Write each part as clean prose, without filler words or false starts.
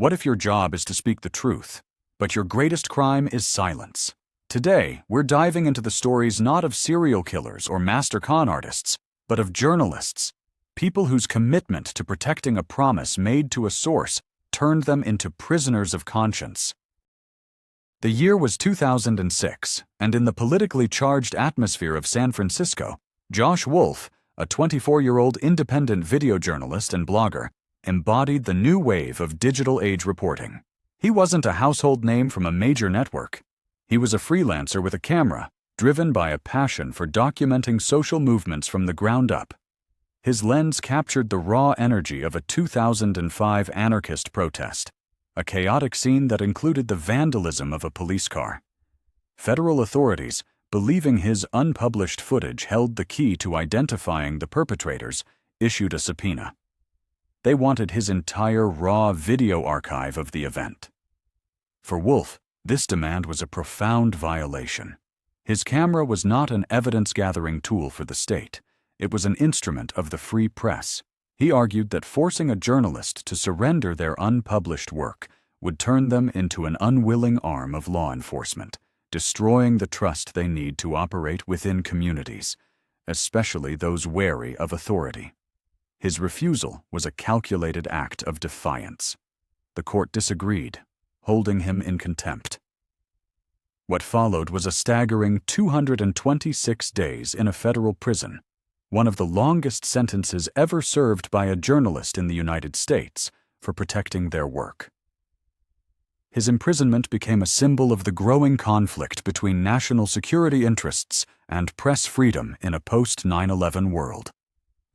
What if your job is to speak the truth, but your greatest crime is silence? Today, we're diving into the stories not of serial killers or master con artists, but of journalists, people whose commitment to protecting a promise made to a source turned them into prisoners of conscience. The year was 2006, and in the politically charged atmosphere of San Francisco, Josh Wolf, a 24-year-old independent video journalist and blogger, embodied the new wave of digital age reporting. He wasn't a household name from a major network. He was a freelancer with a camera, driven by a passion for documenting social movements from the ground up. His lens captured the raw energy of a 2005 anarchist protest, a chaotic scene that included the vandalism of a police car. Federal authorities, believing his unpublished footage held the key to identifying the perpetrators, issued a subpoena. They wanted his entire raw video archive of the event. For Wolf, this demand was a profound violation. His camera was not an evidence-gathering tool for the state. It was an instrument of the free press. He argued that forcing a journalist to surrender their unpublished work would turn them into an unwilling arm of law enforcement, destroying the trust they need to operate within communities, especially those wary of authority. His refusal was a calculated act of defiance. The court disagreed, holding him in contempt. What followed was a staggering 226 days in a federal prison, one of the longest sentences ever served by a journalist in the United States for protecting their work. His imprisonment became a symbol of the growing conflict between national security interests and press freedom in a post-9/11 world.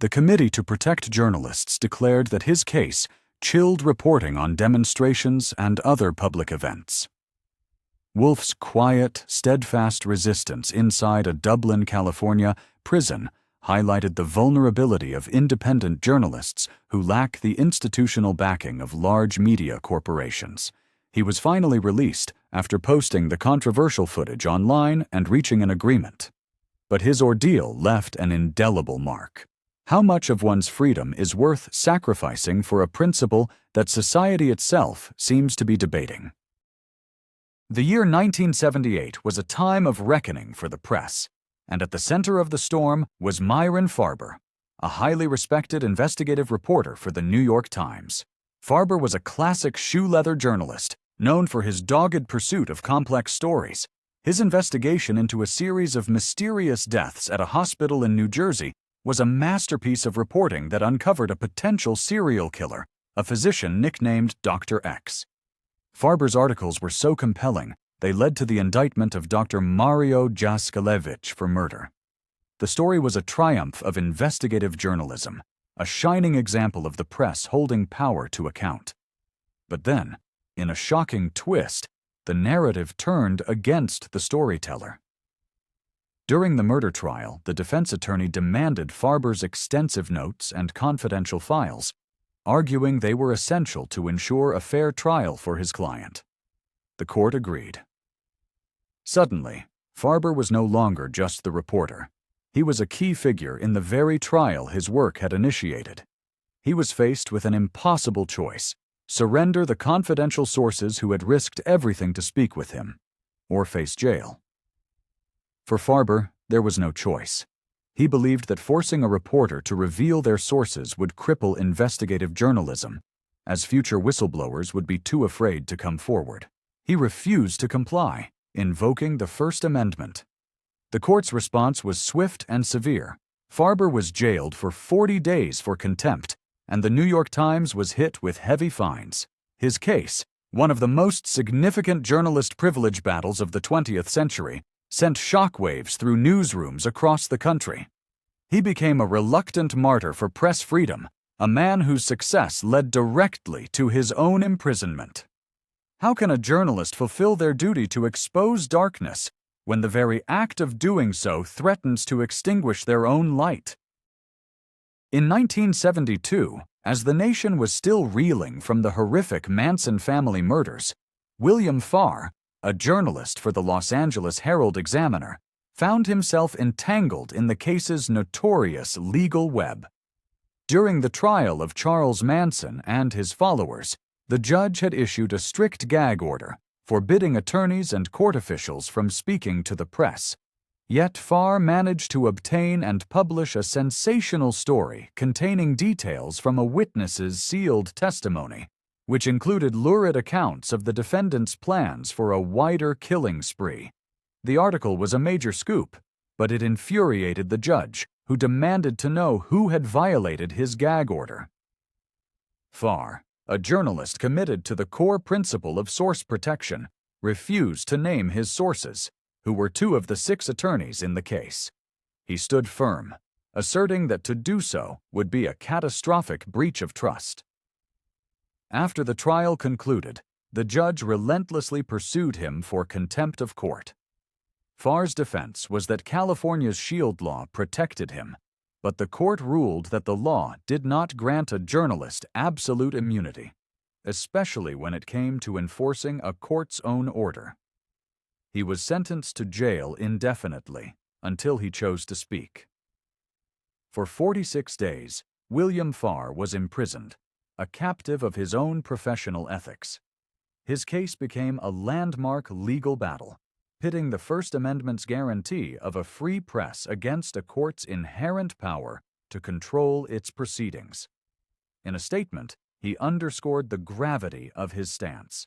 The Committee to Protect Journalists declared that his case chilled reporting on demonstrations and other public events. Wolf's quiet, steadfast resistance inside a Dublin, California prison highlighted the vulnerability of independent journalists who lack the institutional backing of large media corporations. He was finally released after posting the controversial footage online and reaching an agreement. But his ordeal left an indelible mark. How much of one's freedom is worth sacrificing for a principle that society itself seems to be debating? The year 1978 was a time of reckoning for the press, and at the center of the storm was Myron Farber, a highly respected investigative reporter for the New York Times. Farber was a classic shoe-leather journalist, known for his dogged pursuit of complex stories. His investigation into a series of mysterious deaths at a hospital in New Jersey was a masterpiece of reporting that uncovered a potential serial killer, a physician nicknamed Dr. X. Farber's articles were so compelling, they led to the indictment of Dr. Mario Jaskelevich for murder. The story was a triumph of investigative journalism, a shining example of the press holding power to account. But then, in a shocking twist, the narrative turned against the storyteller. During the murder trial, the defense attorney demanded Farber's extensive notes and confidential files, arguing they were essential to ensure a fair trial for his client. The court agreed. Suddenly, Farber was no longer just the reporter. He was a key figure in the very trial his work had initiated. He was faced with an impossible choice: surrender the confidential sources who had risked everything to speak with him, or face jail. For Farber, there was no choice. He believed that forcing a reporter to reveal their sources would cripple investigative journalism, as future whistleblowers would be too afraid to come forward. He refused to comply, invoking the First Amendment. The court's response was swift and severe. Farber was jailed for 40 days for contempt, and the New York Times was hit with heavy fines. His case, one of the most significant journalist privilege battles of the 20th century, sent shockwaves through newsrooms across the country. He became a reluctant martyr for press freedom, a man whose success led directly to his own imprisonment. How can a journalist fulfill their duty to expose darkness when the very act of doing so threatens to extinguish their own light? In 1972, as the nation was still reeling from the horrific Manson family murders, William Farr, a journalist for the Los Angeles Herald-Examiner, found himself entangled in the case's notorious legal web. During the trial of Charles Manson and his followers, The judge had issued a strict gag order, forbidding attorneys and court officials from speaking to the press. Yet Farr managed to obtain and publish a sensational story containing details from a witness's sealed testimony, which included lurid accounts of the defendant's plans for a wider killing spree. The article was a major scoop, but it infuriated the judge, who demanded to know who had violated his gag order. Farr, a journalist committed to the core principle of source protection, refused to name his sources, who were two of the 6 attorneys in the case. He stood firm, asserting that to do so would be a catastrophic breach of trust. After the trial concluded, the judge relentlessly pursued him for contempt of court. Farr's defense was that California's shield law protected him, but the court ruled that the law did not grant a journalist absolute immunity, especially when it came to enforcing a court's own order. He was sentenced to jail indefinitely until he chose to speak. For 46 days, William Farr was imprisoned, a captive of his own professional ethics. His case became a landmark legal battle, pitting the First Amendment's guarantee of a free press against a court's inherent power to control its proceedings. In a statement, he underscored the gravity of his stance.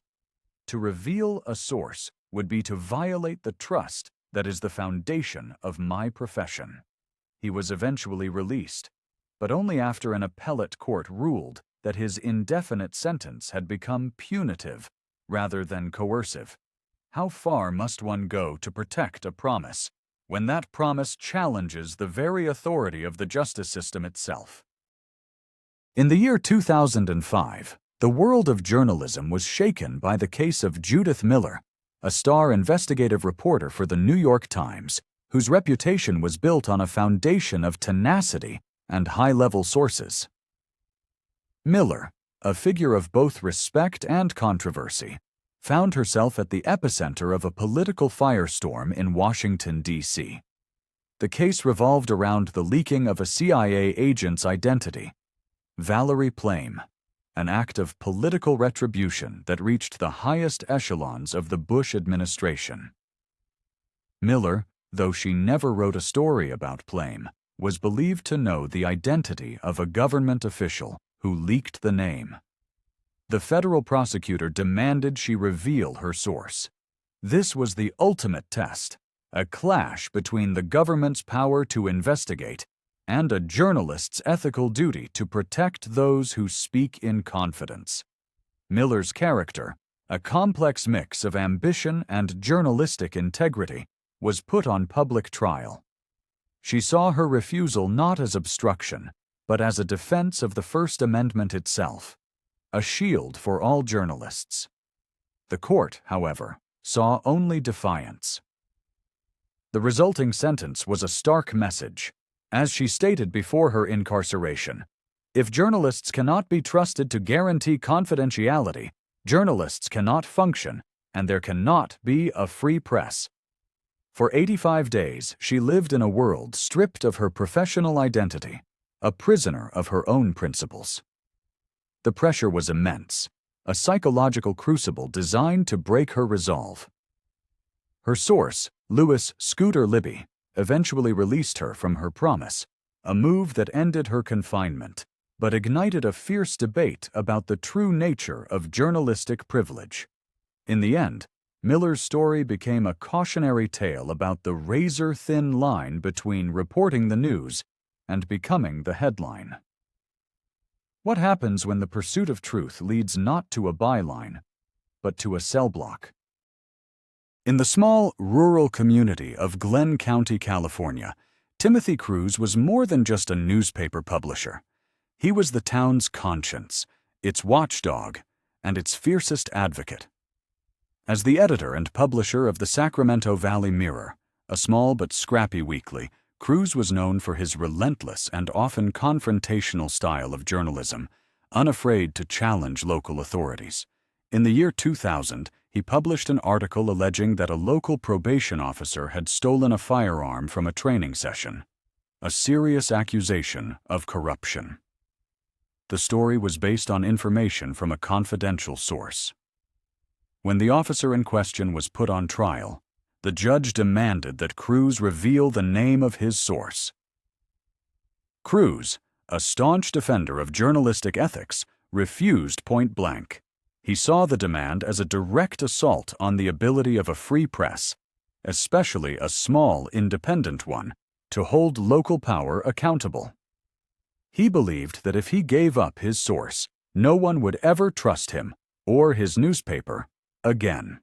To reveal a source would be to violate the trust that is the foundation of my profession. He was eventually released, but only after an appellate court ruled that his indefinite sentence had become punitive rather than coercive. How far must one go to protect a promise, when that promise challenges the very authority of the justice system itself? In the year 2005, the world of journalism was shaken by the case of Judith Miller, a star investigative reporter for the New York Times, whose reputation was built on a foundation of tenacity and high-level sources. Miller, a figure of both respect and controversy, found herself at the epicenter of a political firestorm in Washington, D.C. The case revolved around the leaking of a CIA agent's identity, Valerie Plame, an act of political retribution that reached the highest echelons of the Bush administration. Miller, though she never wrote a story about Plame, was believed to know the identity of a government official who leaked the name. The federal prosecutor demanded she reveal her source. This was the ultimate test, a clash between the government's power to investigate and a journalist's ethical duty to protect those who speak in confidence. Miller's character, a complex mix of ambition and journalistic integrity, was put on public trial. She saw her refusal not as obstruction, but as a defense of the First Amendment itself, a shield for all journalists. The court, however, saw only defiance. The resulting sentence was a stark message. As she stated before her incarceration, if journalists cannot be trusted to guarantee confidentiality, journalists cannot function, and there cannot be a free press. For 85 days, she lived in a world stripped of her professional identity, a prisoner of her own principles. The pressure was immense, a psychological crucible designed to break her resolve. Her source, Louis "Scooter" Libby, eventually released her from her promise, a move that ended her confinement, but ignited a fierce debate about the true nature of journalistic privilege. In the end, Miller's story became a cautionary tale about the razor-thin line between reporting the news and becoming the headline. What happens when the pursuit of truth leads not to a byline, but to a cell block? In the small, rural community of Glenn County, California, Timothy Cruz was more than just a newspaper publisher. He was the town's conscience, its watchdog, and its fiercest advocate. As the editor and publisher of the Sacramento Valley Mirror, a small but scrappy weekly, Cruz was known for his relentless and often confrontational style of journalism, unafraid to challenge local authorities. In the year 2000, he published an article alleging that a local probation officer had stolen a firearm from a training session, a serious accusation of corruption. The story was based on information from a confidential source. When the officer in question was put on trial, the judge demanded that Cruz reveal the name of his source. Cruz, a staunch defender of journalistic ethics, refused point blank. He saw the demand as a direct assault on the ability of a free press, especially a small, independent one, to hold local power accountable. He believed that if he gave up his source, no one would ever trust him or his newspaper again.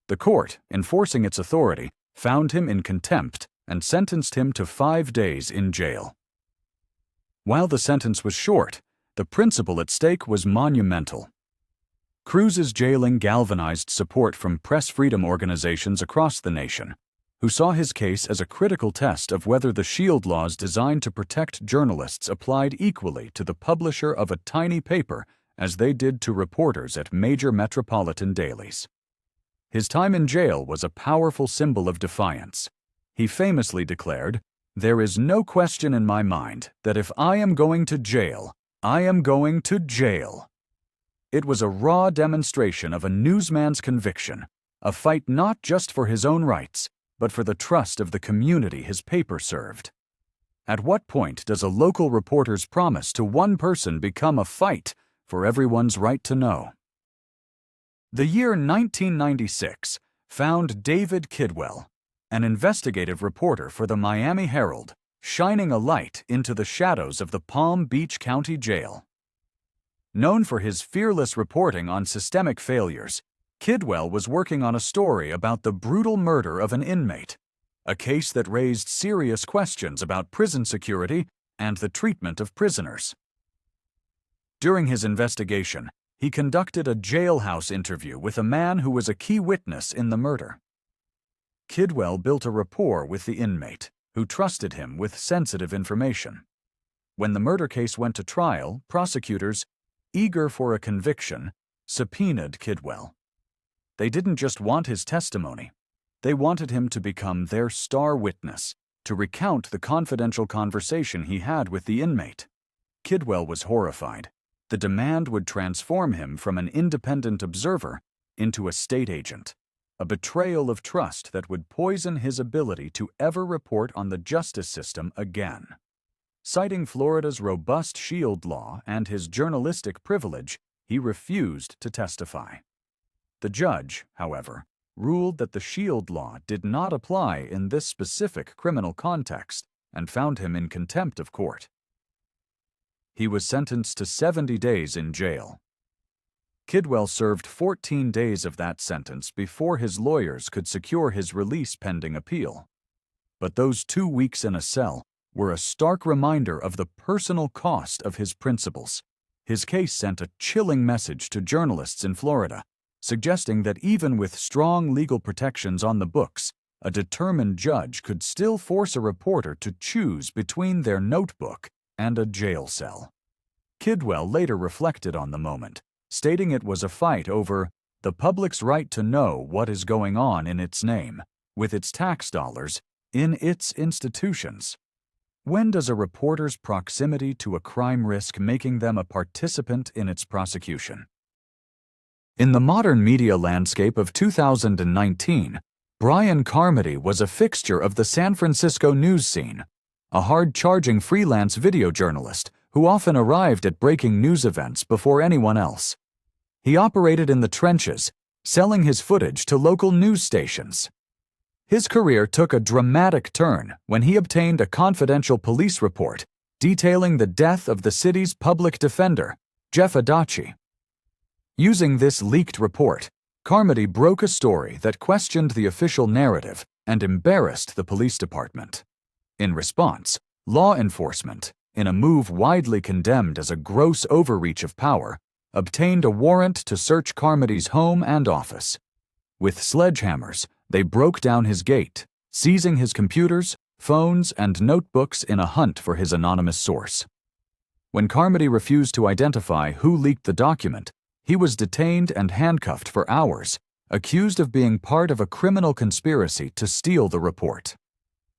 The court, enforcing its authority, found him in contempt and sentenced him to 5 days in jail. While the sentence was short, the principle at stake was monumental. Cruz's jailing galvanized support from press freedom organizations across the nation, who saw his case as a critical test of whether the shield laws designed to protect journalists applied equally to the publisher of a tiny paper as they did to reporters at major metropolitan dailies. His time in jail was a powerful symbol of defiance. He famously declared, "There is no question in my mind that if I am going to jail, I am going to jail." It was a raw demonstration of a newsman's conviction, a fight not just for his own rights, but for the trust of the community his paper served. At what point does a local reporter's promise to one person become a fight for everyone's right to know? The year 1996 found David Kidwell, an investigative reporter for the Miami Herald, shining a light into the shadows of the Palm Beach County Jail. Known for his fearless reporting on systemic failures, Kidwell was working on a story about the brutal murder of an inmate, a case that raised serious questions about prison security and the treatment of prisoners. During his investigation, he conducted a jailhouse interview with a man who was a key witness in the murder. Kidwell built a rapport with the inmate, who trusted him with sensitive information. When the murder case went to trial, prosecutors, eager for a conviction, subpoenaed Kidwell. They didn't just want his testimony. They wanted him to become their star witness, to recount the confidential conversation he had with the inmate. Kidwell was horrified. The demand would transform him from an independent observer into a state agent, a betrayal of trust that would poison his ability to ever report on the justice system again. Citing Florida's robust shield law and his journalistic privilege, he refused to testify. The judge, however, ruled that the shield law did not apply in this specific criminal context and found him in contempt of court. He was sentenced to 70 days in jail. Kidwell served 14 days of that sentence before his lawyers could secure his release pending appeal. But those 2 weeks in a cell were a stark reminder of the personal cost of his principles. His case sent a chilling message to journalists in Florida, suggesting that even with strong legal protections on the books, a determined judge could still force a reporter to choose between their notebook and a jail cell. Kidwell later reflected on the moment, stating it was a fight over the public's right to know what is going on in its name, with its tax dollars, in its institutions. When does a reporter's proximity to a crime risk making them a participant in its prosecution? In the modern media landscape of 2019, Brian Carmody was a fixture of the San Francisco news scene, a hard-charging freelance video journalist who often arrived at breaking news events before anyone else. He operated in the trenches, selling his footage to local news stations. His career took a dramatic turn when he obtained a confidential police report detailing the death of the city's public defender, Jeff Adachi. Using this leaked report, Carmody broke a story that questioned the official narrative and embarrassed the police department. In response, law enforcement, in a move widely condemned as a gross overreach of power, obtained a warrant to search Carmody's home and office. With sledgehammers, they broke down his gate, seizing his computers, phones, and notebooks in a hunt for his anonymous source. When Carmody refused to identify who leaked the document, he was detained and handcuffed for hours, accused of being part of a criminal conspiracy to steal the report.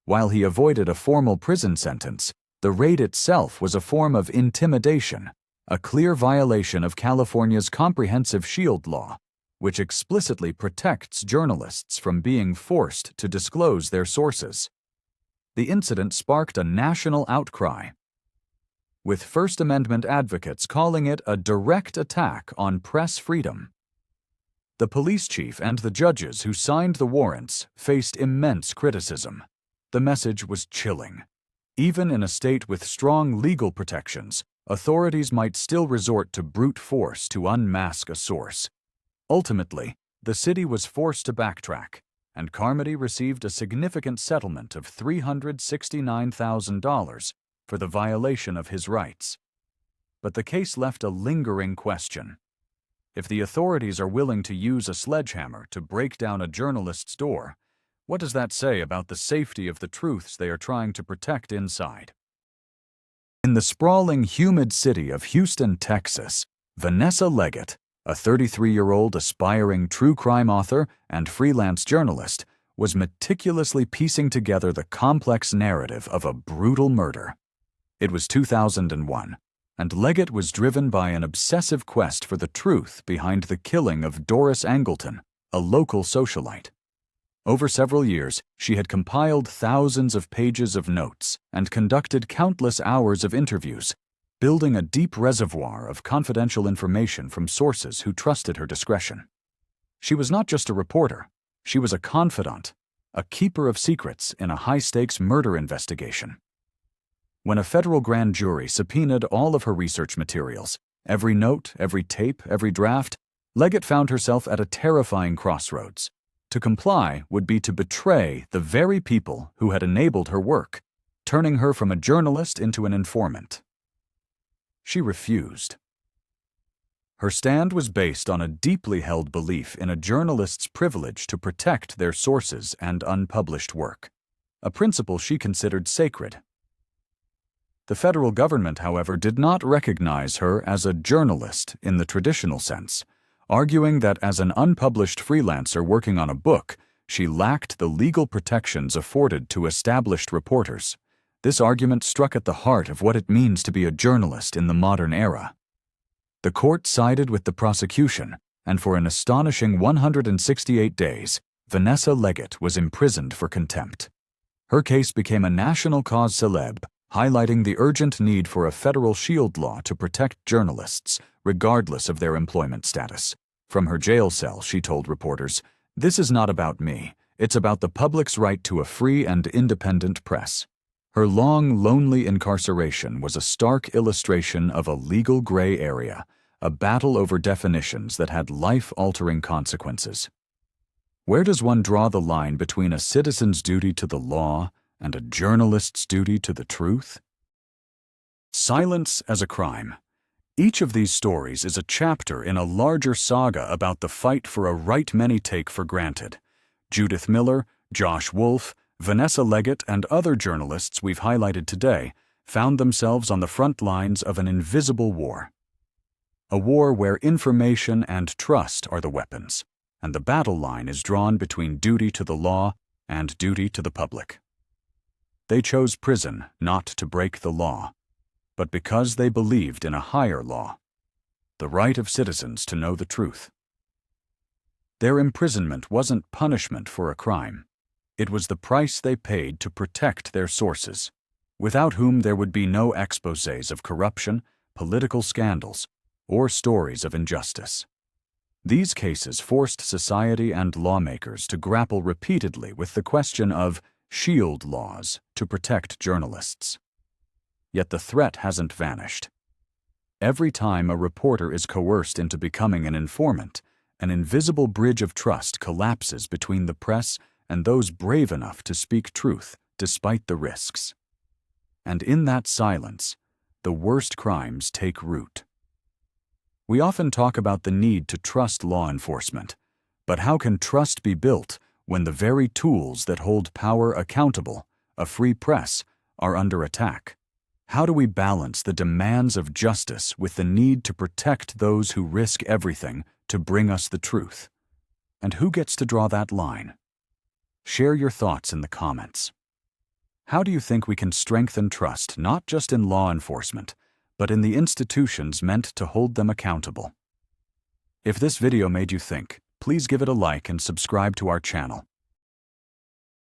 While he avoided a formal prison sentence, the raid itself was a form of intimidation, a clear violation of California's comprehensive SHIELD law, which explicitly protects journalists from being forced to disclose their sources. The incident sparked a national outcry, with First Amendment advocates calling it a direct attack on press freedom. The police chief and the judges who signed the warrants faced immense criticism. The message was chilling. Even in a state with strong legal protections, authorities might still resort to brute force to unmask a source. Ultimately, the city was forced to backtrack, and Carmody received a significant settlement of $369,000 for the violation of his rights. But the case left a lingering question. If the authorities are willing to use a sledgehammer to break down a journalist's door, what does that say about the safety of the truths they are trying to protect inside? In the sprawling, humid city of Houston, Texas, Vanessa Leggett, a 33-year-old aspiring true crime author and freelance journalist, was meticulously piecing together the complex narrative of a brutal murder. It was 2001, and Leggett was driven by an obsessive quest for the truth behind the killing of Doris Angleton, a local socialite. Over several years, she had compiled thousands of pages of notes and conducted countless hours of interviews, building a deep reservoir of confidential information from sources who trusted her discretion. She was not just a reporter, she was a confidant, a keeper of secrets in a high-stakes murder investigation. When a federal grand jury subpoenaed all of her research materials, every note, every tape, every draft, Leggett found herself at a terrifying crossroads. To comply would be to betray the very people who had enabled her work, turning her from a journalist into an informant. She refused. Her stand was based on a deeply held belief in a journalist's privilege to protect their sources and unpublished work, a principle she considered sacred. The federal government, however, did not recognize her as a journalist in the traditional sense, arguing that as an unpublished freelancer working on a book, she lacked the legal protections afforded to established reporters. This argument struck at the heart of what it means to be a journalist in the modern era. The court sided with the prosecution, and for an astonishing 168 days, Vanessa Leggett was imprisoned for contempt. Her case became a national cause célèbre, highlighting the urgent need for a federal SHIELD law to protect journalists, regardless of their employment status. From her jail cell, she told reporters, "This is not about me. It's about the public's right to a free and independent press." Her long, lonely incarceration was a stark illustration of a legal gray area, a battle over definitions that had life-altering consequences. Where does one draw the line between a citizen's duty to the law and a journalist's duty to the truth? Silence as a crime. Each of these stories is a chapter in a larger saga about the fight for a right many take for granted. Judith Miller, Josh Wolfe, Vanessa Leggett, and other journalists we've highlighted today found themselves on the front lines of an invisible war. A war where information and trust are the weapons, and the battle line is drawn between duty to the law and duty to the public. They chose prison not to break the law, but because they believed in a higher law, the right of citizens to know the truth. Their imprisonment wasn't punishment for a crime. It was the price they paid to protect their sources, without whom there would be no exposés of corruption, political scandals, or stories of injustice. These cases forced society and lawmakers to grapple repeatedly with the question of SHIELD laws to protect journalists. Yet the threat hasn't vanished. Every time a reporter is coerced into becoming an informant, an invisible bridge of trust collapses between the press and those brave enough to speak truth despite the risks. And in that silence, the worst crimes take root. We often talk about the need to trust law enforcement, but how can trust be built when the very tools that hold power accountable, a free press, are under attack? How do we balance the demands of justice with the need to protect those who risk everything to bring us the truth? And who gets to draw that line? Share your thoughts in the comments. How do you think we can strengthen trust not just in law enforcement, but in the institutions meant to hold them accountable. If this video made you think, please give it a like and subscribe to our channel.